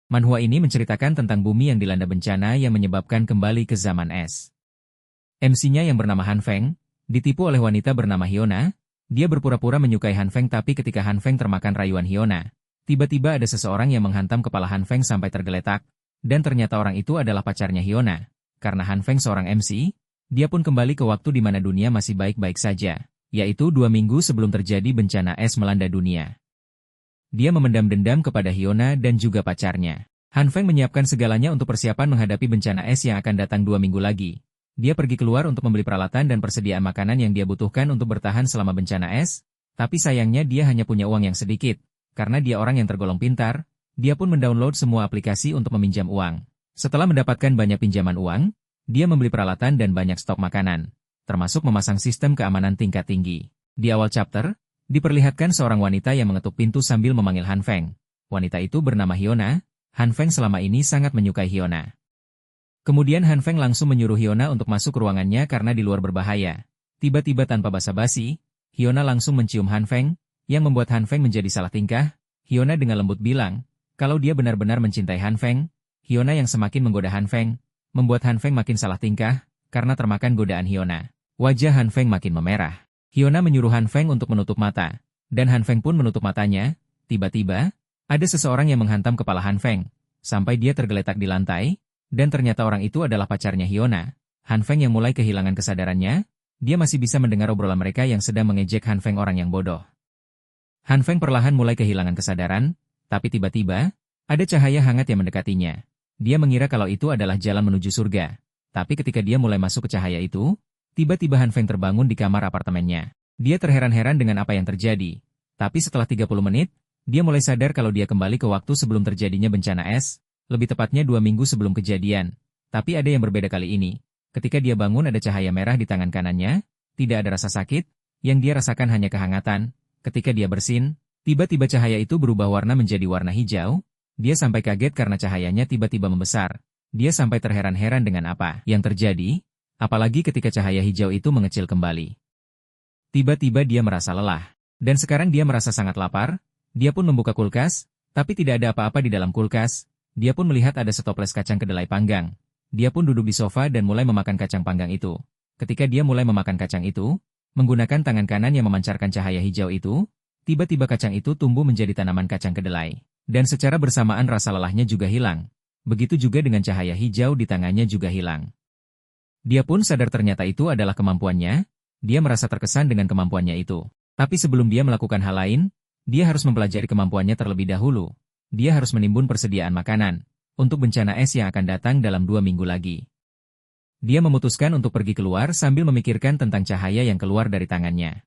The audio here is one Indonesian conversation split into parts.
Manhwa ini menceritakan tentang bumi yang dilanda bencana yang menyebabkan kembali ke zaman es. MC-nya yang bernama Han Feng, ditipu oleh wanita bernama Hyuna. Dia berpura-pura menyukai Han Feng, tapi ketika Han Feng termakan rayuan Hyuna, tiba-tiba ada seseorang yang menghantam kepala Han Feng sampai tergeletak, dan ternyata orang itu adalah pacarnya Hyuna. Karena Han Feng seorang MC, dia pun kembali ke waktu di mana dunia masih baik-baik saja, yaitu 2 minggu sebelum terjadi bencana es melanda dunia. Dia memendam dendam kepada Hyuna dan juga pacarnya. Han Feng menyiapkan segalanya untuk persiapan menghadapi bencana es yang akan datang 2 minggu lagi. Dia pergi keluar untuk membeli peralatan dan persediaan makanan yang dia butuhkan untuk bertahan selama bencana es, tapi sayangnya dia hanya punya uang yang sedikit. Karena dia orang yang tergolong pintar, dia pun mendownload semua aplikasi untuk meminjam uang. Setelah mendapatkan banyak pinjaman uang, dia membeli peralatan dan banyak stok makanan, termasuk memasang sistem keamanan tingkat tinggi. Di awal chapter, diperlihatkan seorang wanita yang mengetuk pintu sambil memanggil Han Feng. Wanita itu bernama Hyuna. Han Feng selama ini sangat menyukai Hyuna. Kemudian Han Feng langsung menyuruh Hyuna untuk masuk ke ruangannya karena di luar berbahaya. Tiba-tiba tanpa basa-basi, Hyuna langsung mencium Han Feng, yang membuat Han Feng menjadi salah tingkah. Hyuna dengan lembut bilang, kalau dia benar-benar mencintai Han Feng. Hyuna yang semakin menggoda Han Feng, membuat Han Feng makin salah tingkah, karena termakan godaan Hyuna. Wajah Han Feng makin memerah. Hyuna menyuruh Han Feng untuk menutup mata, dan Han Feng pun menutup matanya. Tiba-tiba, ada seseorang yang menghantam kepala Han Feng, sampai dia tergeletak di lantai, dan ternyata orang itu adalah pacarnya Hyuna. Han Feng yang mulai kehilangan kesadarannya, dia masih bisa mendengar obrolan mereka yang sedang mengejek Han Feng orang yang bodoh. Han Feng perlahan mulai kehilangan kesadaran, tapi tiba-tiba, ada cahaya hangat yang mendekatinya. Dia mengira kalau itu adalah jalan menuju surga, tapi ketika dia mulai masuk ke cahaya itu, tiba-tiba Han Feng terbangun di kamar apartemennya. Dia terheran-heran dengan apa yang terjadi. Tapi setelah 30 menit, dia mulai sadar kalau dia kembali ke waktu sebelum terjadinya bencana es, lebih tepatnya 2 minggu sebelum kejadian. Tapi ada yang berbeda kali ini. Ketika dia bangun ada cahaya merah di tangan kanannya, tidak ada rasa sakit, yang dia rasakan hanya kehangatan. Ketika dia bersin, tiba-tiba cahaya itu berubah warna menjadi warna hijau. Dia sampai kaget karena cahayanya tiba-tiba membesar. Dia sampai terheran-heran dengan apa yang terjadi. Apalagi ketika cahaya hijau itu mengecil kembali. Tiba-tiba dia merasa lelah. Dan sekarang dia merasa sangat lapar. Dia pun membuka kulkas, tapi tidak ada apa-apa di dalam kulkas. Dia pun melihat ada setoples kacang kedelai panggang. Dia pun duduk di sofa dan mulai memakan kacang panggang itu. Ketika dia mulai memakan kacang itu, menggunakan tangan kanan yang memancarkan cahaya hijau itu, tiba-tiba kacang itu tumbuh menjadi tanaman kacang kedelai. Dan secara bersamaan rasa lelahnya juga hilang. Begitu juga dengan cahaya hijau di tangannya juga hilang. Dia pun sadar ternyata itu adalah kemampuannya. Dia merasa terkesan dengan kemampuannya itu. Tapi sebelum dia melakukan hal lain, dia harus mempelajari kemampuannya terlebih dahulu. Dia harus menimbun persediaan makanan untuk bencana es yang akan datang dalam 2 minggu lagi. Dia memutuskan untuk pergi keluar sambil memikirkan tentang cahaya yang keluar dari tangannya.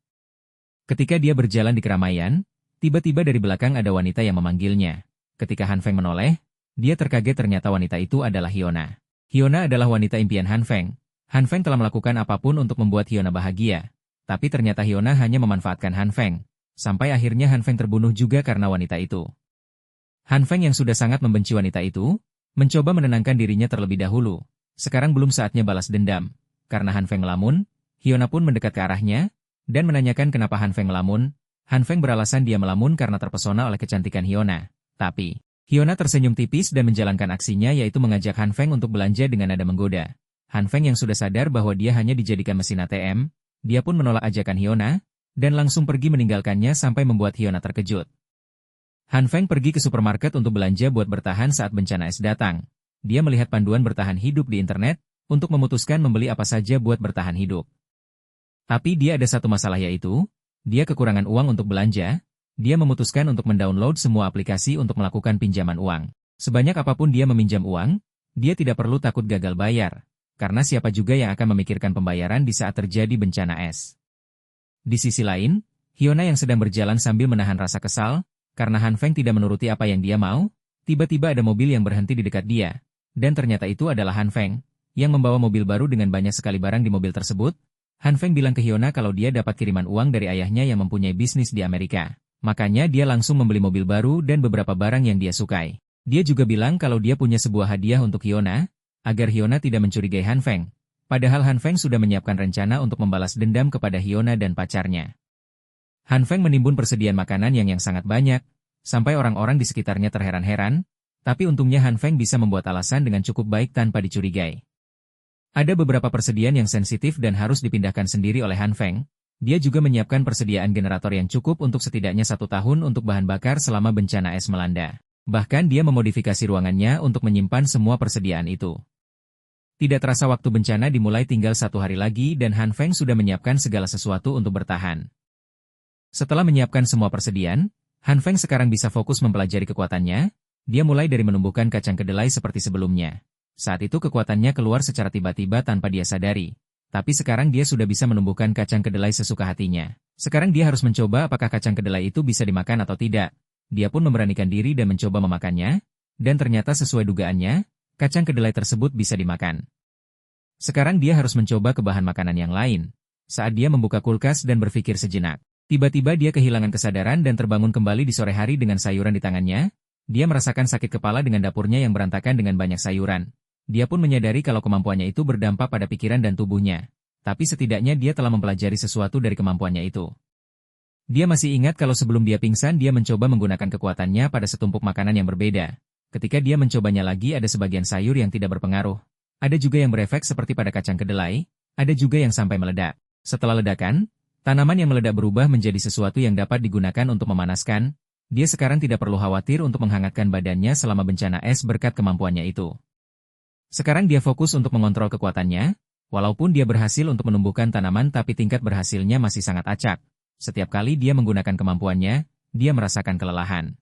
Ketika dia berjalan di keramaian, tiba-tiba dari belakang ada wanita yang memanggilnya. Ketika Han Feng menoleh, dia terkaget ternyata wanita itu adalah Hyuna. Hyuna adalah wanita impian Han Feng. Han Feng telah melakukan apapun untuk membuat Hyuna bahagia. Tapi ternyata Hyuna hanya memanfaatkan Han Feng. Sampai akhirnya Han Feng terbunuh juga karena wanita itu. Han Feng yang sudah sangat membenci wanita itu, mencoba menenangkan dirinya terlebih dahulu. Sekarang belum saatnya balas dendam. Karena Han Feng melamun, Hyuna pun mendekat ke arahnya, dan menanyakan kenapa Han Feng melamun. Han Feng beralasan dia melamun karena terpesona oleh kecantikan Hyuna. Tapi, Hyuna tersenyum tipis dan menjalankan aksinya yaitu mengajak Han Feng untuk belanja dengan nada menggoda. Han Feng yang sudah sadar bahwa dia hanya dijadikan mesin ATM, dia pun menolak ajakan Hyuna, dan langsung pergi meninggalkannya sampai membuat Hyuna terkejut. Han Feng pergi ke supermarket untuk belanja buat bertahan saat bencana es datang. Dia melihat panduan bertahan hidup di internet, untuk memutuskan membeli apa saja buat bertahan hidup. Tapi dia ada satu masalah yaitu, dia kekurangan uang untuk belanja. Dia memutuskan untuk mendownload semua aplikasi untuk melakukan pinjaman uang. Sebanyak apapun dia meminjam uang, dia tidak perlu takut gagal bayar. Karena siapa juga yang akan memikirkan pembayaran di saat terjadi bencana es. Di sisi lain, Hyuna yang sedang berjalan sambil menahan rasa kesal, karena Han Feng tidak menuruti apa yang dia mau, tiba-tiba ada mobil yang berhenti di dekat dia. Dan ternyata itu adalah Han Feng, yang membawa mobil baru dengan banyak sekali barang di mobil tersebut. Han Feng bilang ke Hyuna kalau dia dapat kiriman uang dari ayahnya yang mempunyai bisnis di Amerika. Makanya dia langsung membeli mobil baru dan beberapa barang yang dia sukai. Dia juga bilang kalau dia punya sebuah hadiah untuk Hyuna, agar Hyuna tidak mencurigai Han Feng. Padahal Han Feng sudah menyiapkan rencana untuk membalas dendam kepada Hyuna dan pacarnya. Han Feng menimbun persediaan makanan yang sangat banyak, sampai orang-orang di sekitarnya terheran-heran. Tapi untungnya Han Feng bisa membuat alasan dengan cukup baik tanpa dicurigai. Ada beberapa persediaan yang sensitif dan harus dipindahkan sendiri oleh Han Feng. Dia juga menyiapkan persediaan generator yang cukup untuk setidaknya 1 tahun untuk bahan bakar selama bencana es melanda. Bahkan dia memodifikasi ruangannya untuk menyimpan semua persediaan itu. Tidak terasa waktu bencana dimulai tinggal 1 hari lagi dan Han Feng sudah menyiapkan segala sesuatu untuk bertahan. Setelah menyiapkan semua persediaan, Han Feng sekarang bisa fokus mempelajari kekuatannya. Dia mulai dari menumbuhkan kacang kedelai seperti sebelumnya. Saat itu kekuatannya keluar secara tiba-tiba tanpa dia sadari. Tapi sekarang dia sudah bisa menumbuhkan kacang kedelai sesuka hatinya. Sekarang dia harus mencoba apakah kacang kedelai itu bisa dimakan atau tidak. Dia pun memberanikan diri dan mencoba memakannya. Dan ternyata sesuai dugaannya, kacang kedelai tersebut bisa dimakan. Sekarang dia harus mencoba ke bahan makanan yang lain. Saat dia membuka kulkas dan berpikir sejenak. Tiba-tiba dia kehilangan kesadaran dan terbangun kembali di sore hari dengan sayuran di tangannya. Dia merasakan sakit kepala dengan dapurnya yang berantakan dengan banyak sayuran. Dia pun menyadari kalau kemampuannya itu berdampak pada pikiran dan tubuhnya. Tapi setidaknya dia telah mempelajari sesuatu dari kemampuannya itu. Dia masih ingat kalau sebelum dia pingsan dia mencoba menggunakan kekuatannya pada setumpuk makanan yang berbeda. Ketika dia mencobanya lagi ada sebagian sayur yang tidak berpengaruh. Ada juga yang berefek seperti pada kacang kedelai, ada juga yang sampai meledak. Setelah ledakan, tanaman yang meledak berubah menjadi sesuatu yang dapat digunakan untuk memanaskan. Dia sekarang tidak perlu khawatir untuk menghangatkan badannya selama bencana es berkat kemampuannya itu. Sekarang dia fokus untuk mengontrol kekuatannya, walaupun dia berhasil untuk menumbuhkan tanaman tapi tingkat berhasilnya masih sangat acak. Setiap kali dia menggunakan kemampuannya, dia merasakan kelelahan.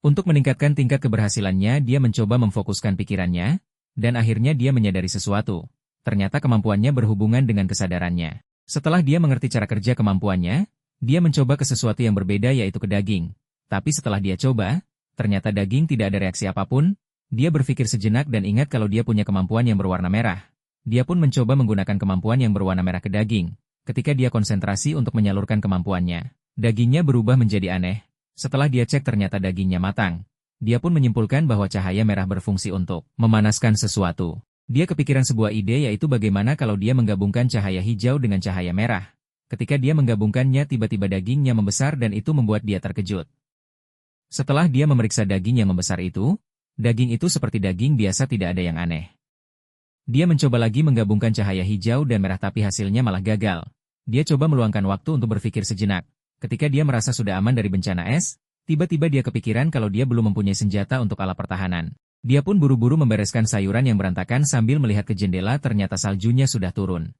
Untuk meningkatkan tingkat keberhasilannya dia mencoba memfokuskan pikirannya, dan akhirnya dia menyadari sesuatu. Ternyata kemampuannya berhubungan dengan kesadarannya. Setelah dia mengerti cara kerja kemampuannya, dia mencoba ke sesuatu yang berbeda yaitu ke daging. Tapi setelah dia coba, ternyata daging tidak ada reaksi apapun. Dia berpikir sejenak dan ingat kalau dia punya kemampuan yang berwarna merah. Dia pun mencoba menggunakan kemampuan yang berwarna merah ke daging. Ketika dia konsentrasi untuk menyalurkan kemampuannya, dagingnya berubah menjadi aneh. Setelah dia cek ternyata dagingnya matang. Dia pun menyimpulkan bahwa cahaya merah berfungsi untuk memanaskan sesuatu. Dia kepikiran sebuah ide yaitu bagaimana kalau dia menggabungkan cahaya hijau dengan cahaya merah. Ketika dia menggabungkannya tiba-tiba dagingnya membesar dan itu membuat dia terkejut. Setelah dia memeriksa daging yang membesar itu, daging itu seperti daging biasa tidak ada yang aneh. Dia mencoba lagi menggabungkan cahaya hijau dan merah tapi hasilnya malah gagal. Dia coba meluangkan waktu untuk berpikir sejenak. Ketika dia merasa sudah aman dari bencana es, tiba-tiba dia kepikiran kalau dia belum mempunyai senjata untuk alat pertahanan. Dia pun buru-buru membereskan sayuran yang berantakan sambil melihat ke jendela ternyata saljunya sudah turun.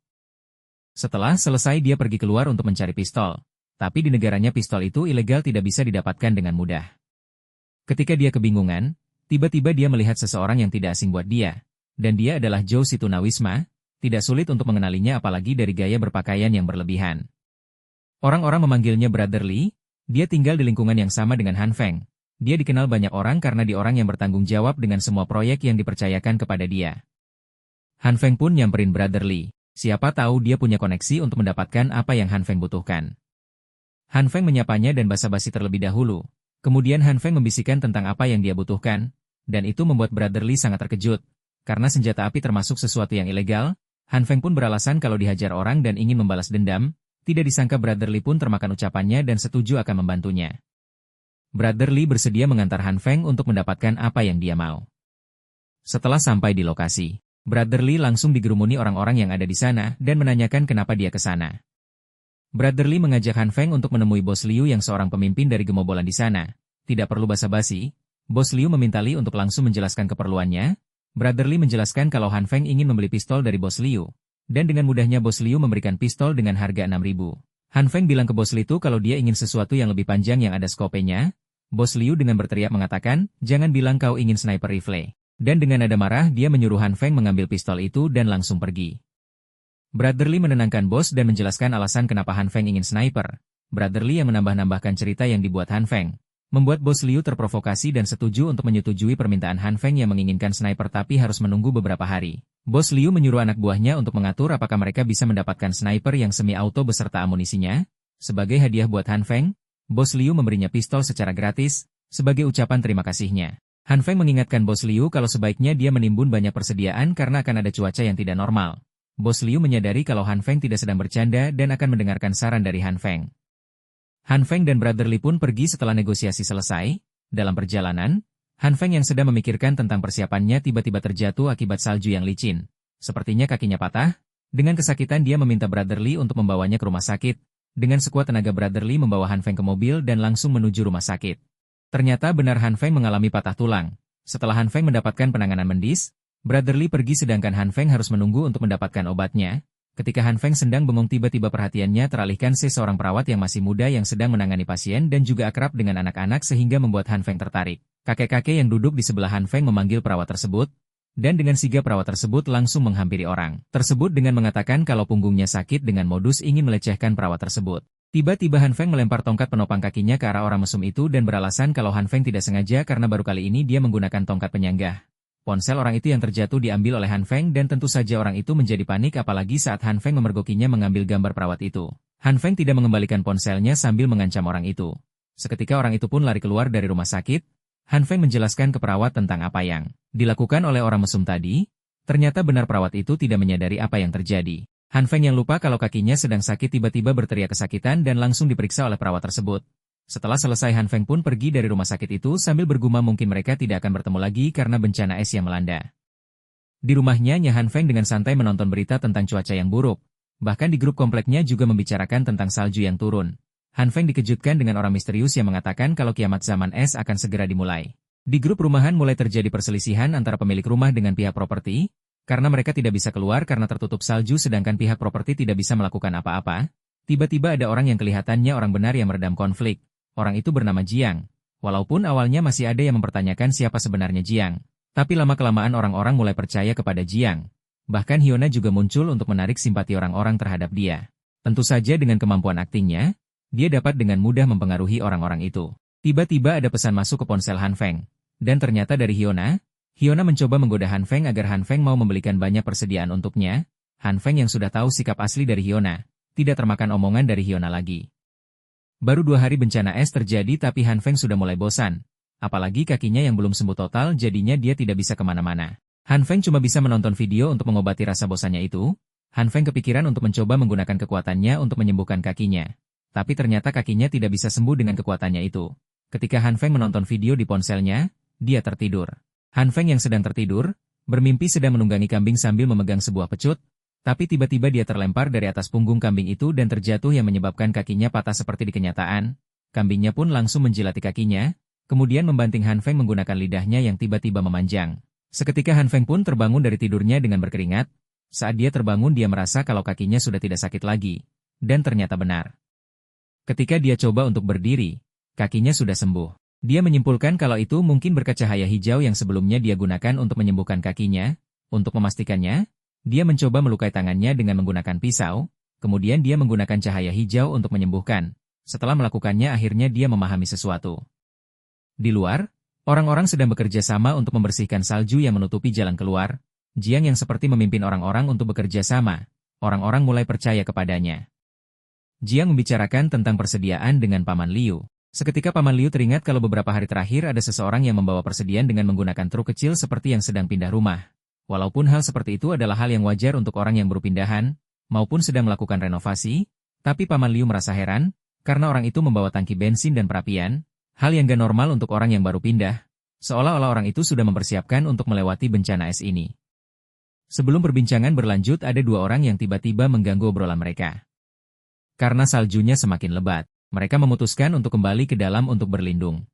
Setelah selesai dia pergi keluar untuk mencari pistol. Tapi di negaranya pistol itu ilegal tidak bisa didapatkan dengan mudah. Ketika dia kebingungan, tiba-tiba dia melihat seseorang yang tidak asing buat dia. Dan dia adalah Zhou Situnawisma, tidak sulit untuk mengenalinya apalagi dari gaya berpakaian yang berlebihan. Orang-orang memanggilnya Brother Lee, dia tinggal di lingkungan yang sama dengan Han Feng. Dia dikenal banyak orang karena dia orang yang bertanggung jawab dengan semua proyek yang dipercayakan kepada dia. Han Feng pun nyamperin Brother Lee. Siapa tahu dia punya koneksi untuk mendapatkan apa yang Han Feng butuhkan. Han Feng menyapanya dan basa-basi terlebih dahulu. Kemudian Han Feng membisikkan tentang apa yang dia butuhkan. Dan itu membuat Brother Lee sangat terkejut. Karena senjata api termasuk sesuatu yang ilegal, Han Feng pun beralasan kalau dihajar orang dan ingin membalas dendam. Tidak disangka Brother Lee pun termakan ucapannya dan setuju akan membantunya. Brother Lee bersedia mengantar Han Feng untuk mendapatkan apa yang dia mau. Setelah sampai di lokasi, Brother Lee langsung digerumuni orang-orang yang ada di sana dan menanyakan kenapa dia ke sana. Brother Lee mengajak Han Feng untuk menemui Bos Liu yang seorang pemimpin dari gemobolan di sana. Tidak perlu basa-basi, Bos Liu meminta Lee untuk langsung menjelaskan keperluannya. Brother Lee menjelaskan kalau Han Feng ingin membeli pistol dari Bos Liu. Dan dengan mudahnya Bos Liu memberikan pistol dengan harga 6.000. Han Feng bilang ke Bos Liu itu kalau dia ingin sesuatu yang lebih panjang yang ada skopenya. Bos Liu dengan berteriak mengatakan, jangan bilang kau ingin sniper rifle. Dan dengan nada marah dia menyuruh Han Feng mengambil pistol itu dan langsung pergi. Brother Lee menenangkan bos dan menjelaskan alasan kenapa Han Feng ingin sniper. Brother Lee yang menambah-nambahkan cerita yang dibuat Han Feng. Membuat Bos Liu terprovokasi dan setuju untuk menyetujui permintaan Han Feng yang menginginkan sniper tapi harus menunggu beberapa hari. Bos Liu menyuruh anak buahnya untuk mengatur apakah mereka bisa mendapatkan sniper yang semi-auto beserta amunisinya. Sebagai hadiah buat Han Feng, Bos Liu memberinya pistol secara gratis, sebagai ucapan terima kasihnya. Han Feng mengingatkan Bos Liu kalau sebaiknya dia menimbun banyak persediaan karena akan ada cuaca yang tidak normal. Bos Liu menyadari kalau Han Feng tidak sedang bercanda dan akan mendengarkan saran dari Han Feng. Han Feng dan Brother Lee pun pergi setelah negosiasi selesai. Dalam perjalanan, Han Feng yang sedang memikirkan tentang persiapannya tiba-tiba terjatuh akibat salju yang licin. Sepertinya kakinya patah. Dengan kesakitan dia meminta Brotherly untuk membawanya ke rumah sakit. Dengan sekuat tenaga Brotherly membawa Han Feng ke mobil dan langsung menuju rumah sakit. Ternyata benar Han Feng mengalami patah tulang. Setelah Han Feng mendapatkan penanganan medis, Brotherly pergi sedangkan Han Feng harus menunggu untuk mendapatkan obatnya. Ketika Han Feng sedang bengong tiba-tiba perhatiannya teralihkan seorang perawat yang masih muda yang sedang menangani pasien dan juga akrab dengan anak-anak sehingga membuat Han Feng tertarik. Kakek-kakek yang duduk di sebelah Han Feng memanggil perawat tersebut, dan dengan sigap perawat tersebut langsung menghampiri orang tersebut dengan mengatakan kalau punggungnya sakit dengan modus ingin melecehkan perawat tersebut. Tiba-tiba Han Feng melempar tongkat penopang kakinya ke arah orang mesum itu dan beralasan kalau Han Feng tidak sengaja karena baru kali ini dia menggunakan tongkat penyanggah. Ponsel orang itu yang terjatuh diambil oleh Han Feng dan tentu saja orang itu menjadi panik apalagi saat Han Feng memergokinya mengambil gambar perawat itu. Han Feng tidak mengembalikan ponselnya sambil mengancam orang itu. Seketika orang itu pun lari keluar dari rumah sakit. Han Feng menjelaskan ke perawat tentang apa yang dilakukan oleh orang mesum tadi. Ternyata benar perawat itu tidak menyadari apa yang terjadi. Han Feng yang lupa kalau kakinya sedang sakit tiba-tiba berteriak kesakitan dan langsung diperiksa oleh perawat tersebut. Setelah selesai Han Feng pun pergi dari rumah sakit itu sambil bergumam mungkin mereka tidak akan bertemu lagi karena bencana es yang melanda. Di rumahnya Han Feng dengan santai menonton berita tentang cuaca yang buruk. Bahkan di grup kompleknya juga membicarakan tentang salju yang turun. Han Feng dikejutkan dengan orang misterius yang mengatakan kalau kiamat zaman es akan segera dimulai. Di grup rumahan mulai terjadi perselisihan antara pemilik rumah dengan pihak properti, karena mereka tidak bisa keluar karena tertutup salju sedangkan pihak properti tidak bisa melakukan apa-apa. Tiba-tiba ada orang yang kelihatannya orang benar yang meredam konflik. Orang itu bernama Jiang. Walaupun awalnya masih ada yang mempertanyakan siapa sebenarnya Jiang, tapi lama-kelamaan orang-orang mulai percaya kepada Jiang. Bahkan Hyuna juga muncul untuk menarik simpati orang-orang terhadap dia. Tentu saja dengan kemampuan aktingnya, dia dapat dengan mudah mempengaruhi orang-orang itu. Tiba-tiba ada pesan masuk ke ponsel Han Feng. Dan ternyata dari Hyuna. Hyuna mencoba menggoda Han Feng agar Han Feng mau membelikan banyak persediaan untuknya. Han Feng yang sudah tahu sikap asli dari Hyuna, tidak termakan omongan dari Hyuna lagi. Baru 2 hari bencana es terjadi tapi Han Feng sudah mulai bosan. Apalagi kakinya yang belum sembuh total jadinya dia tidak bisa kemana-mana. Han Feng cuma bisa menonton video untuk mengobati rasa bosannya itu. Han Feng kepikiran untuk mencoba menggunakan kekuatannya untuk menyembuhkan kakinya. Tapi ternyata kakinya tidak bisa sembuh dengan kekuatannya itu. Ketika Han Feng menonton video di ponselnya, dia tertidur. Han Feng yang sedang tertidur, bermimpi sedang menunggangi kambing sambil memegang sebuah pecut. Tapi tiba-tiba dia terlempar dari atas punggung kambing itu dan terjatuh yang menyebabkan kakinya patah seperti di kenyataan. Kambingnya pun langsung menjilati kakinya, kemudian membanting Han Feng menggunakan lidahnya yang tiba-tiba memanjang. Seketika Han Feng pun terbangun dari tidurnya dengan berkeringat. Saat dia terbangun dia merasa kalau kakinya sudah tidak sakit lagi. Dan ternyata benar. Ketika dia coba untuk berdiri, kakinya sudah sembuh. Dia menyimpulkan kalau itu mungkin berkat cahaya hijau yang sebelumnya dia gunakan untuk menyembuhkan kakinya. Untuk memastikannya, dia mencoba melukai tangannya dengan menggunakan pisau, kemudian dia menggunakan cahaya hijau untuk menyembuhkan. Setelah melakukannya akhirnya dia memahami sesuatu. Di luar, orang-orang sedang bekerja sama untuk membersihkan salju yang menutupi jalan keluar. Jiang yang seperti memimpin orang-orang untuk bekerja sama. Orang-orang mulai percaya kepadanya. Jiang membicarakan tentang persediaan dengan Paman Liu. Seketika Paman Liu teringat kalau beberapa hari terakhir ada seseorang yang membawa persediaan dengan menggunakan truk kecil seperti yang sedang pindah rumah. Walaupun hal seperti itu adalah hal yang wajar untuk orang yang baru pindahan, maupun sedang melakukan renovasi, tapi Paman Liu merasa heran, karena orang itu membawa tangki bensin dan perapian, hal yang gak normal untuk orang yang baru pindah, seolah-olah orang itu sudah mempersiapkan untuk melewati bencana es ini. Sebelum perbincangan berlanjut ada 2 orang yang tiba-tiba mengganggu obrolan mereka. Karena saljunya semakin lebat, mereka memutuskan untuk kembali ke dalam untuk berlindung.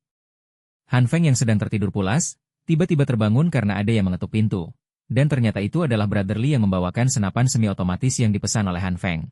Han Feng yang sedang tertidur pulas, tiba-tiba terbangun karena ada yang mengetuk pintu. Dan ternyata itu adalah Brotherly yang membawakan senapan semi-otomatis yang dipesan oleh Han Feng.